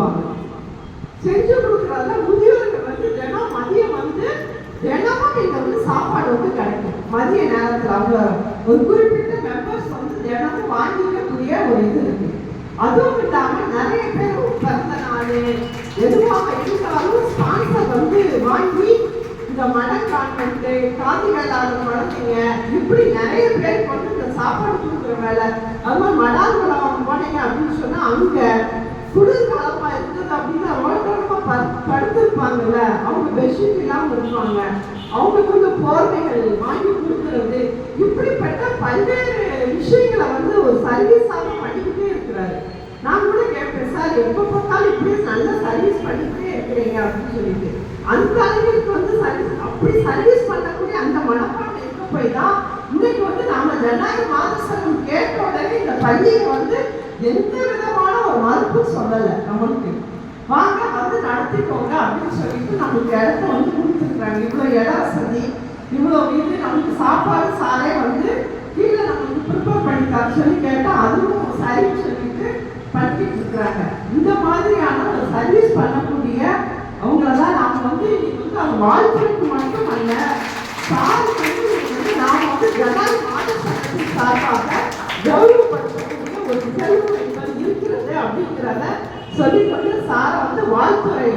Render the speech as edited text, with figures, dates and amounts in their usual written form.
கொடுப்பாங்க. செஞ்சு கொடுக்குறதுல முதியோர்கள் வந்து தினம் மதியம் வந்து தினமும் இங்க வந்து சாப்பாடு வந்து கிடைக்கும். மதிய நேரத்தில் அவங்க ஒரு குறிப்பிட்ட மெம்பர்ஸ் வந்து தினமும் வாங்கிக்கக்கூடிய ஒரு இது இருக்கு. அதுவும் இல்லாம நிறைய பேரும் பிறந்த நாள் எதுவாக இருந்தாலும் ஸ்பான்சர் வந்து வாங்கி இந்த மடம் கான்வென்ட் காந்திகளான குழந்தைங்க இப்படி நிறைய பேர் வந்து இந்த சாப்பாடு கொடுக்குற வேலை. அது மாதிரி மடாங்குளம் போனீங்க அப்படின்னு சொன்னா அங்க குளிர்காலமா இருக்குது அப்படின்னு ஓட்டமா படுத்திருப்பாங்கல்ல, அவங்க பெட்ஷீட் இல்லாம இருப்பாங்க, அவங்களுக்கு வந்து போர்வைகள் வாங்கி கொடுக்கறது, இப்படிப்பட்ட பல்வேறு விஷயங்களை வந்து ஒரு சர்வீஸாக பண்ணிக்கிட்டே இருக்கிறாரு. நான் கூட கேட்பேன், சார் எப்போ பார்த்தாலும் இப்படி நல்ல சர்வீஸ் பண்ணிக்கிட்டே இருக்கிறீங்க அப்படின்னு சொல்லிட்டு. அந்த அளவுக்கு வந்து சர்வீஸ் அப்படி சர்வீஸ் பண்ணக்கூடிய அந்த மனப்பான்மை இருக்க போய் தான் இன்னைக்கு வந்து நாம ஜனநாயக மாதசங்கம் கேட்ட உடனே இந்த பள்ளியை வந்து எந்த விதமான ஒரு மறுப்பு சொல்லலை. நம்மளுக்கு வாங்க வந்து நடத்திக்கோங்க அப்படின்னு சொல்லிட்டு நமக்கு இடத்த வந்து கொடுத்துருக்குறாங்க. இவ்வளோ இட வசதி, இவ்வளோ இது, நமக்கு சாப்பாடு சாலை வந்து கீழே நமக்கு ப்ரிப்பேர் பண்ணி தர சொல்லி கேட்டால் அதுவும் சரின்னு சொல்லிட்டு பண்ணிட்டு இருக்கிறாங்க. இந்த மாதிரியான ஒரு சர்வீஸ் பண்ணக்கூடிய அவங்களெல்லாம் நாம் வந்து இன்னைக்கு வந்து அவங்க வாழ்க்கைக்கு மட்டும் அல்ல, சாருக்கு வந்து நாம் வந்து ஜனநாயக மாதசங்கத்தின் சார்பாக கௌரவப்படுத்தக்கூடிய ஒரு நிகழ்வு என்பது இருக்கிறது அப்படிங்கிறத சொல்லிக்கொண்டு சாரை வந்து வாழ்த்துறை